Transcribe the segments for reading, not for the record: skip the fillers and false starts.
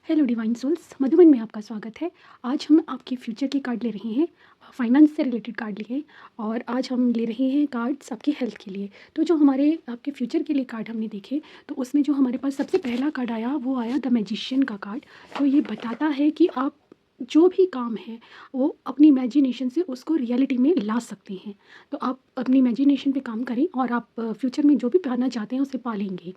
Hello divine souls, Madhuban में आपका स्वागत है। आज हम आपके फ्यूचर के कार्ड ले रहे हैं, फाइनेंस से रिलेटेड कार्ड लिए और आज हम ले रहे हैं कार्ड्स आपकी हेल्थ के लिए। तो जो हमारे आपके फ्यूचर के लिए कार्ड हमने देखे, तो उसमें जो हमारे पास सबसे पहला कार्ड आया वो आया द मैजिशियन का कार्ड। तो ये बताता है कि आप जो भी काम है वो अपनी इमेजिनेशन से उसको रियलिटी में ला सकते हैं। तो आप अपनी इमेजिनेशन पे काम करें और आप फ्यूचर में जो भी पाना चाहते हैं उसे पालेंगे।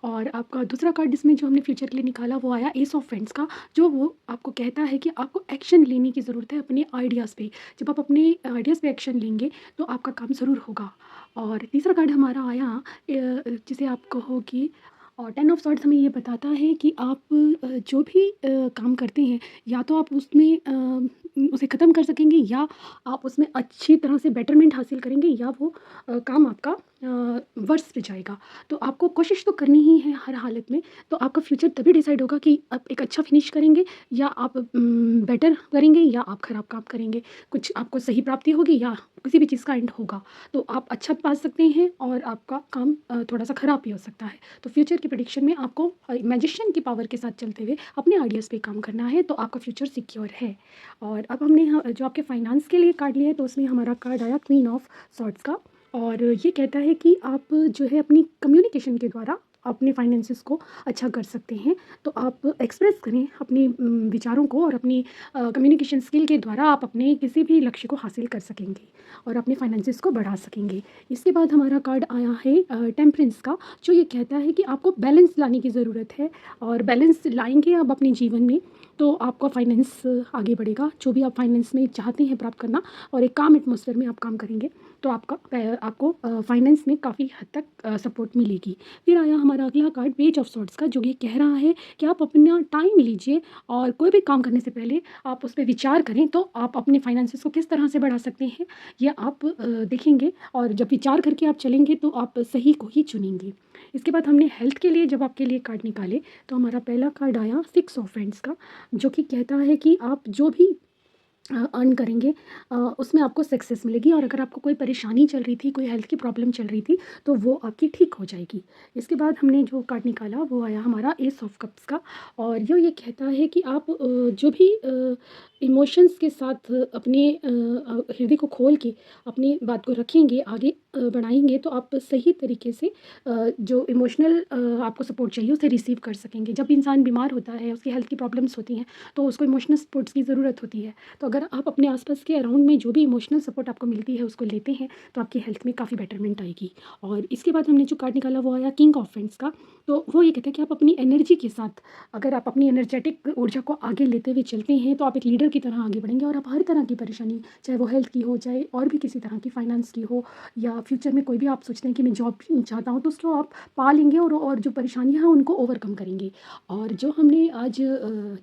और आपका दूसरा कार्ड इसमें जो हमने फ्यूचर के लिए निकाला वो आया एस ऑफ फ्रेंड्स का, जो वो आपको कहता है कि आपको एक्शन लेने की ज़रूरत है अपने आइडियाज़ पे। जब आप अपने आइडियाज़ पे एक्शन लेंगे तो आपका काम ज़रूर होगा। और तीसरा कार्ड हमारा आया जिसे आप कहो कि और टेन ऑफ सॉर्ड्स हमें ये बताता है कि आप जो भी काम करते हैं या तो आप उसमें उसे ख़त्म कर सकेंगे या आप उसमें अच्छी तरह से बेटरमेंट हासिल करेंगे या वो काम आपका वर्स पे जाएगा। तो आपको कोशिश तो करनी ही है हर हालत में। तो आपका फ्यूचर तभी डिसाइड होगा कि आप एक अच्छा फिनिश करेंगे या आप बेटर करेंगे या आप ख़राब काम करेंगे। कुछ आपको सही प्राप्ति होगी या किसी भी चीज़ का एंड होगा। तो आप अच्छा पा सकते हैं और आपका काम थोड़ा सा ख़राब भी हो सकता है। तो फ्यूचर की प्रेडिक्शन में आपको मैजिशियन की पावर के साथ चलते हुए अपने आइडियाज़ पे काम करना है, तो आपका फ्यूचर सिक्योर है। और अब हमने जो आपके फाइनेंस के लिए कार्ड लिया है, तो उसमें हमारा कार्ड आया क्वीन ऑफ सॉर्ड्स का। और ये कहता है कि आप जो है अपनी कम्युनिकेशन के द्वारा अपने फाइनेंसेस को अच्छा कर सकते हैं। तो आप एक्सप्रेस करें अपने विचारों को और अपनी कम्युनिकेशन स्किल के द्वारा आप अपने किसी भी लक्ष्य को हासिल कर सकेंगे और अपने फाइनेंसेस को बढ़ा सकेंगे। इसके बाद हमारा कार्ड आया है टेम्परेंस का, जो ये कहता है कि आपको बैलेंस लाने की ज़रूरत है और बैलेंस लाएंगे आप अपने जीवन में तो आपका फाइनेंस आगे बढ़ेगा। जो भी आप फाइनेंस में चाहते हैं प्राप्त करना और एक काम एटमॉस्फेयर में आप काम करेंगे तो आपको फाइनेंस में काफ़ी हद तक सपोर्ट मिलेगी। फिर आया हमारा अगला कार्ड पेज ऑफ सॉर्ड्स का, जो ये कह रहा है कि आप अपना टाइम लीजिए और कोई भी काम करने से पहले आप उस पे विचार करें तो आप अपने फाइनेंसेस को किस तरह से बढ़ा सकते हैं ये आप देखेंगे। और जब विचार करके आप चलेंगे तो आप सही को ही चुनेंगे। इसके बाद हमने हेल्थ के लिए जब आपके लिए कार्ड निकाले तो हमारा पहला कार्ड आया सिक्स ऑफ फ्रेंड्स का, जो कि कहता है कि आप जो भी अर्न करेंगे उसमें आपको सक्सेस मिलेगी और अगर आपको कोई परेशानी चल रही थी, कोई हेल्थ की प्रॉब्लम चल रही थी तो वो आपकी ठीक हो जाएगी। इसके बाद हमने जो कार्ड निकाला वो आया हमारा एस ऑफ कप्स का, और ये कहता है कि आप जो भी इमोशंस के साथ अपने हृदय को खोल के अपनी बात को रखेंगे, आगे बढ़ाएंगे तो आप सही तरीके से जो इमोशनल आपको सपोर्ट चाहिए उसे रिसीव कर सकेंगे। जब इंसान बीमार होता है, उसकी हेल्थ की प्रॉब्लम्स होती हैं तो उसको इमोशनल सपोर्ट्स की ज़रूरत होती है। तो अगर आप अपने आसपास के अराउंड में जो भी इमोशनल सपोर्ट आपको मिलती है उसको लेते हैं तो आपकी हेल्थ में काफ़ी बेटरमेंट आएगी। और इसके बाद हमने जो कार्ड निकाला वो आया किंग ऑफ फ्रेंड्स का। तो वो ये कहता है कि आप अपनी एनर्जी के साथ, अगर आप अपनी एनर्जेटिक ऊर्जा को आगे लेते हुए चलते हैं तो आप एक लीडर की तरह आगे बढ़ेंगे और आप हर तरह की परेशानी, चाहे वो हेल्थ की हो, चाहे और भी किसी तरह की फाइनेंस की हो, या फ्यूचर में कोई भी आप सोचते हैं कि मैं जॉब चाहता हूँ, तो उसको आप पा लेंगे और जो परेशानियाँ हैं उनको ओवरकम करेंगे। और जो हमने आज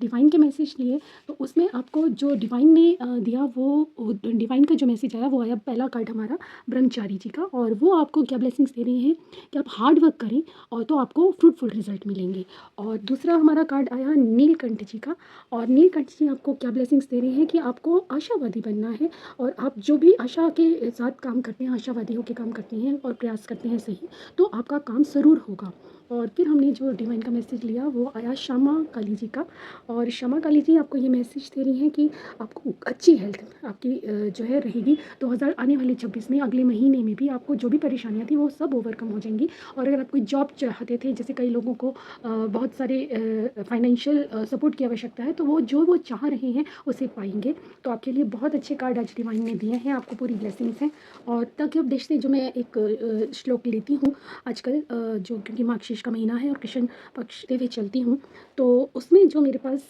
डिवाइन के मैसेज लिए तो उसमें आपको जो डिवाइन ने दिया वो डिवाइन का जो मैसेज आया वो आया, पहला कार्ड हमारा ब्रह्मचारी जी का, और वो आपको क्या ब्लेसिंग्स दे रहे हैं कि आप हार्ड वर्क करें और तो आपको फ्रूटफुल रिजल्ट मिलेंगे। और दूसरा हमारा कार्ड आया नीलकंठ जी का, और नीलकंठ जी आपको क्या ब्लेसिंग्स दे रहे हैं कि आपको आशावादी बनना है और आप जो भी आशा के साथ काम करते हैं, आशावादी होकर काम करते हैं और प्रयास करते हैं सही, तो आपका काम ज़रूर होगा। और फिर हमने जो डिवाइन का मैसेज लिया वो आया श्यामा काली जी का, और श्यामा काली जी आपको ये मैसेज दे रही हैं कि आपको अच्छी हेल्थ आपकी जो है रहेगी। 2000 आने वाले 26 में, अगले महीने में भी आपको जो भी परेशानियाँ थी वो सब ओवरकम हो जाएंगी। और अगर आप कोई जॉब चाहते थे, जैसे कई लोगों को बहुत सारे फाइनेंशियल सपोर्ट की आवश्यकता है, तो वो चाह रहे हैं उसे पाएंगे। तो आपके लिए बहुत अच्छे कार्ड आज डिवाइन ने दिए हैं, आपको पूरी ब्लेसिंग्स हैं। और ताकि आप देखते जो मैं एक श्लोक लेती हूँ आजकल, जो क्योंकि मार्गशीर्ष का महीना है और कृष्ण पक्ष हुए चलती हूँ, तो उसमें जो मेरे पास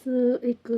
एक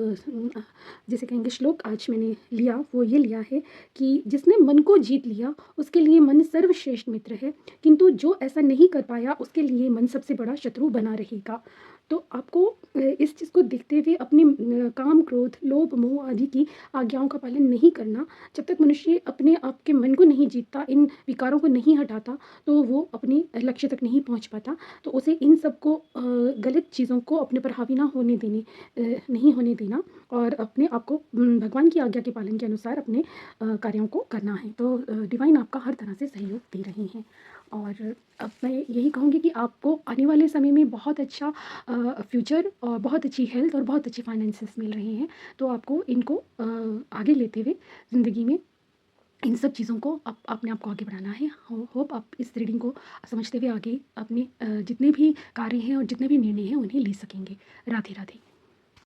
जैसे कहेंगे श्लोक आज मैंने लिया वो ये लिया है कि जिसने मन को जीत लिया उसके लिए मन सर्वश्रेष्ठ मित्र है, किंतु जो ऐसा नहीं कर पाया उसके लिए मन सबसे बड़ा शत्रु बना रहेगा। तो आपको इस चीज़ को देखते हुए अपने काम, क्रोध, लोभ, मोह आदि की आज्ञाओं का पालन नहीं करना। जब तक मनुष्य अपने आप के मन को नहीं जीतता, इन विकारों को नहीं हटाता, तो वो अपने लक्ष्य तक नहीं पहुंच पाता। तो उसे इन सब को गलत चीज़ों को अपने पर हावी ना होने देने नहीं होने देना और अपने आप को भगवान की आज्ञा के पालन के अनुसार अपने कार्यों को करना है। तो डिवाइन आपका हर तरह से सहयोग दे रहे हैं। और अब मैं यही कहूँगी कि आपको आने वाले समय में बहुत अच्छा फ्यूचर और बहुत अच्छी हेल्थ और बहुत अच्छे फाइनेंसेस मिल रहे हैं। तो आपको इनको आगे लेते हुए ज़िंदगी में इन सब चीज़ों को अपने आप को आगे बढ़ाना है। होप आप इस रीडिंग को समझते हुए आगे अपने जितने भी कार्य हैं और जितने भी निर्णय हैं उन्हें ले सकेंगे। राधे राधे।